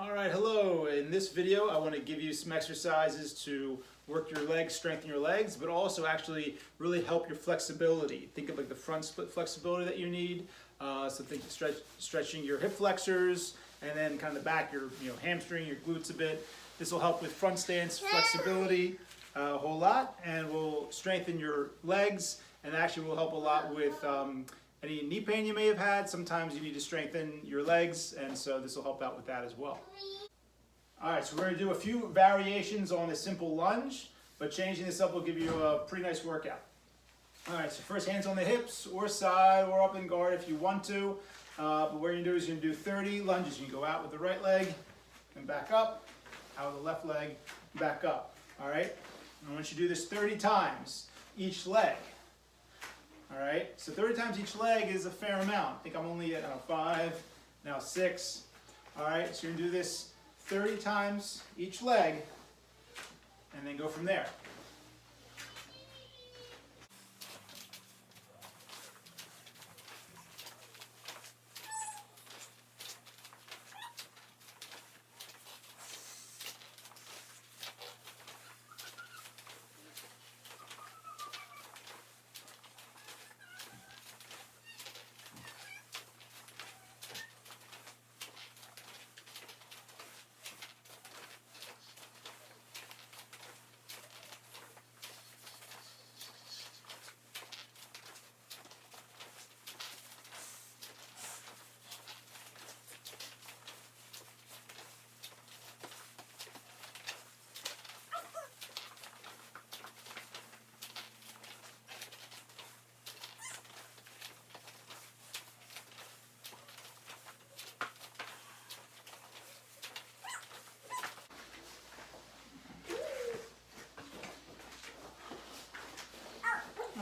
All right, hello. In this video, I want to give you some exercises to work your legs, strengthen your legs, but also actually really help your flexibility. Think of like the front split flexibility that you need. So think of stretching your hip flexors, and then kind of the back, your hamstring, your glutes a bit. This will help with front stance flexibility a whole lot, and will strengthen your legs, and actually will help a lot with any knee pain you may have had. Sometimes you need to strengthen your legs, and so this will help out with that as well. All right, so we're going to do a few variations on a simple lunge, but changing this up will give you a pretty nice workout. All right, so first, hands on the hips or side or up in guard if you want to. But what you're going to do is you're going to do 30 lunges. You can go out with the right leg and back up, out with the left leg, back up. All right, and I want you to do this 30 times each leg. All right, so 30 times each leg is a fair amount. I think I'm only at 5, now 6. All right, so you're going to do this 30 times each leg and then go from there.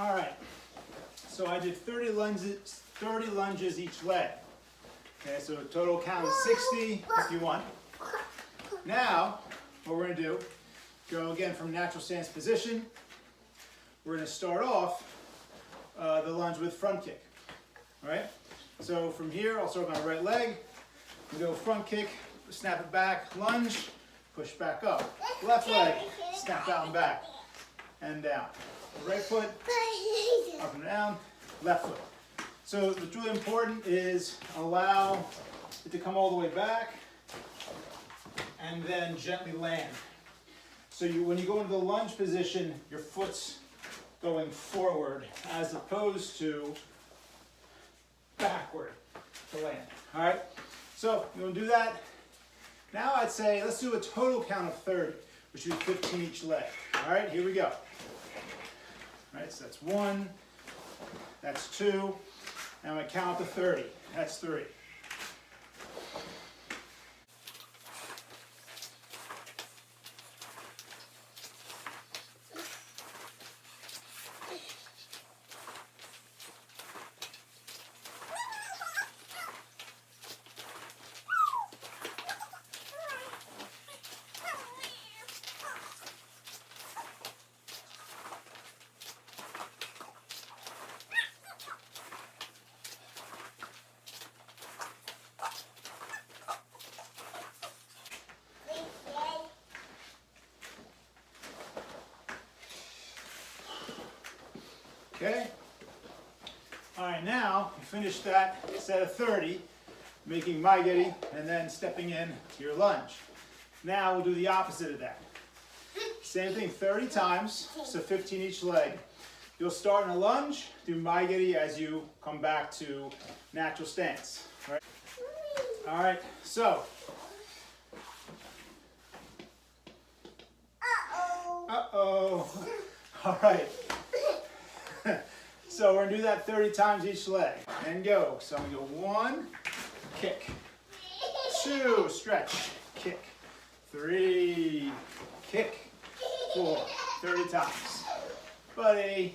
All right, so I did 30 lunges each leg. Okay, so a total count of 60 if you want. Now, what we're going to do, go again from natural stance position. We're going to start off the lunge with front kick. All right, so from here, I'll start with my right leg. We go front kick, snap it back, lunge, push back up. Left leg, snap out and back, and down. Right foot, up and down, left foot. So what's really important is allow it to come all the way back and then gently land. So when you go into the lunge position, your foot's going forward as opposed to backward to land. All right, so you want to do that. Now I'd say let's do a total count of 30, which is 15 each leg. All right, here we go. All right, so that's 1, that's 2, and I'm going to count to 30. That's 3. Okay. All right, now you finish that set of 30, making maigiri and then stepping in to your lunge. Now we'll do the opposite of that. Same thing 30 times, so 15 each leg. You'll start in a lunge, do maigiri as you come back to natural stance. All right, so. Uh-oh. All right. So we're going to do that 30 times each leg. And go. So I'm going to go 1, kick. 2, stretch, kick. 3, kick. 4, 30 times. Buddy.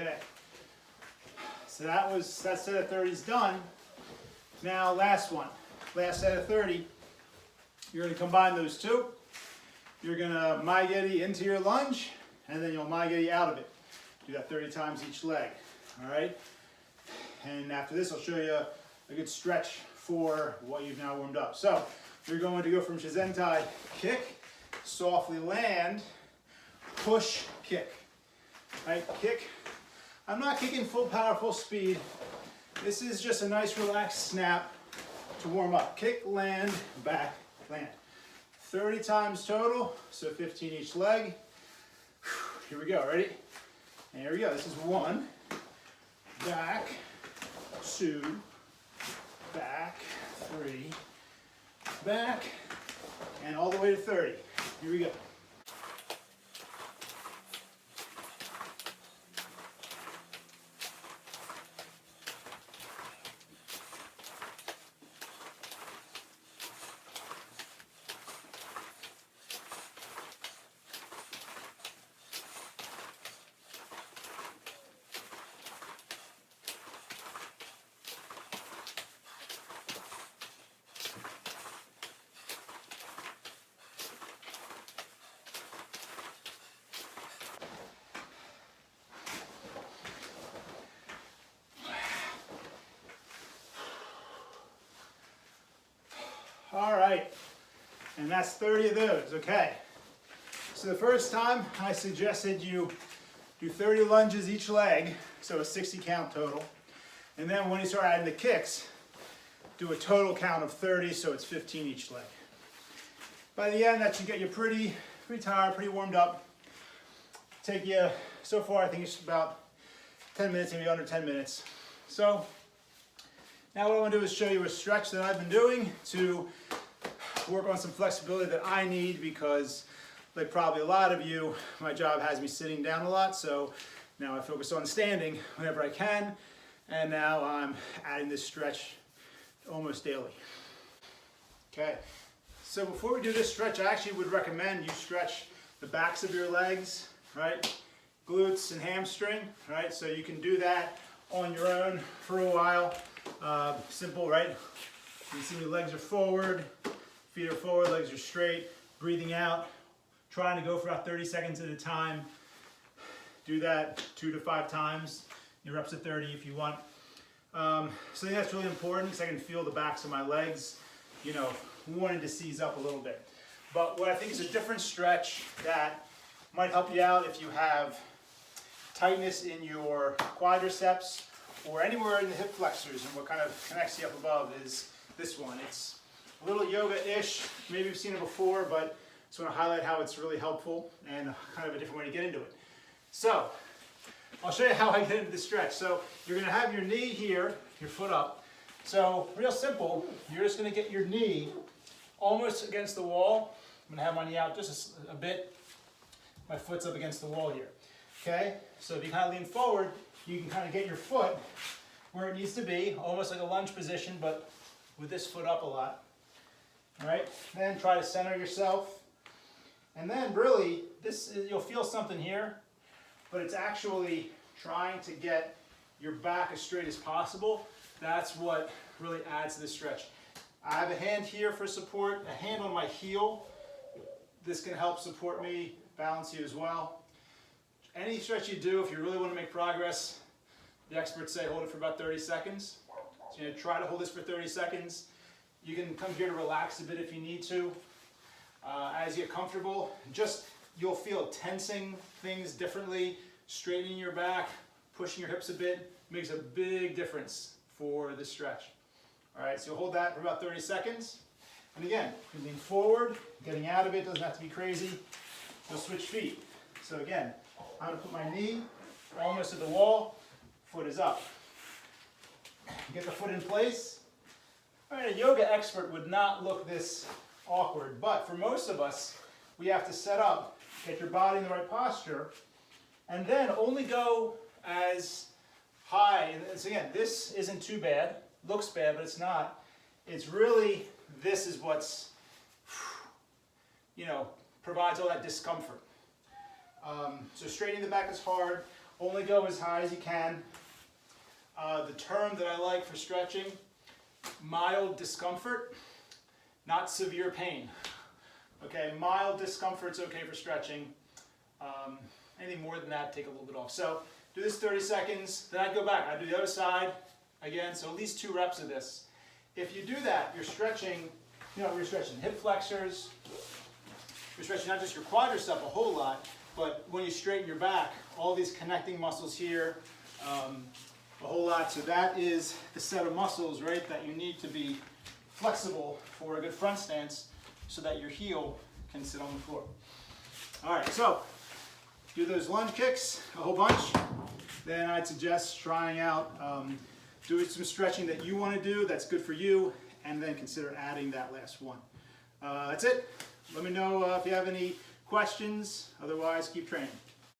Okay. So that set of 30s done. Now last one. Last set of 30. You're going to combine those two. You're going to Maigiri into your lunge, and then you'll Maigiri out of it. Do that 30 times each leg. All right? And after this, I'll show you a good stretch for what you've now warmed up. So you're going to go from Shizentai, kick, softly land, push, kick. Right? Kick. I'm not kicking full power, full speed. This is just a nice relaxed snap to warm up. Kick, land, back, land. 30 times total, so 15 each leg. Here we go, ready? And here we go, this is 1, back, 2, back, 3, back, and all the way to 30. Here we go. All right, and that's 30 of those, okay. So the first time I suggested you do 30 lunges each leg, so a 60 count total. And then when you start adding the kicks, do a total count of 30, so it's 15 each leg. By the end, that should get you pretty tired, pretty warmed up. Take you, so far I think it's about 10 minutes, maybe under 10 minutes. So now what I want to do is show you a stretch that I've been doing to work on some flexibility that I need, because like probably a lot of you, my job has me sitting down a lot, so now I focus on standing whenever I can, and now I'm adding this stretch almost daily. Okay, so before we do this stretch, I actually would recommend you stretch the backs of your legs, right? Glutes and hamstring, right? So you can do that on your own for a while. Simple, right? You see your legs are forward, feet are forward, legs are straight, breathing out, trying to go for about 30 seconds at a time. Do that 2 to 5 times. Your reps at 30 if you want. So I think that's really important, because I can feel the backs of my legs, you know, wanting to seize up a little bit. But what I think is a different stretch that might help you out if you have tightness in your quadriceps or anywhere in the hip flexors, and what kind of connects you up above is this one. It's a little yoga-ish, maybe you've seen it before, but just want to highlight how it's really helpful and kind of a different way to get into it. So I'll show you how I get into the stretch. So you're going to have your knee here, your foot up. So real simple, you're just going to get your knee almost against the wall. I'm going to have my knee out just a bit. My foot's up against the wall here. Okay, so if you kind of lean forward, you can kind of get your foot where it needs to be, almost like a lunge position, but with this foot up a lot. All right, then try to center yourself. And then really, you'll feel something here, but it's actually trying to get your back as straight as possible. That's what really adds to the stretch. I have a hand here for support, a hand on my heel. This can help support me, balance you as well. Any stretch you do, if you really want to make progress, the experts say hold it for about 30 seconds. So you try to hold this for 30 seconds. You can come here to relax a bit if you need to. As you get comfortable, you'll feel tensing things differently, straightening your back, pushing your hips a bit, makes a big difference for this stretch. All right, so you'll hold that for about 30 seconds. And again, you lean forward, getting out of it, doesn't have to be crazy. You'll switch feet. So again, I'm going to put my knee almost to the wall, foot is up. Get the foot in place. All right, a yoga expert would not look this awkward, but for most of us, we have to set up, get your body in the right posture, and then only go as high. And so again, this isn't too bad. Looks bad, but it's not. It's really, this is what's, provides all that discomfort. So straightening the back is hard. Only go as high as you can. The term that I like for stretching, mild discomfort, not severe pain. Okay, mild discomfort's okay for stretching. Anything more than that, take a little bit off. So do this 30 seconds, then I go back. I do the other side again, so at least 2 reps of this. If you do that, you're stretching, you're stretching hip flexors, you're stretching not just your quadriceps a whole lot, but when you straighten your back, all these connecting muscles here, a whole lot. So that is the set of muscles, right, that you need to be flexible for a good front stance so that your heel can sit on the floor. All right, so do those lunge kicks a whole bunch. Then I'd suggest trying out, doing some stretching that you want to do that's good for you, and then consider adding that last one. That's it. Let me know if you have any questions. Otherwise, keep training.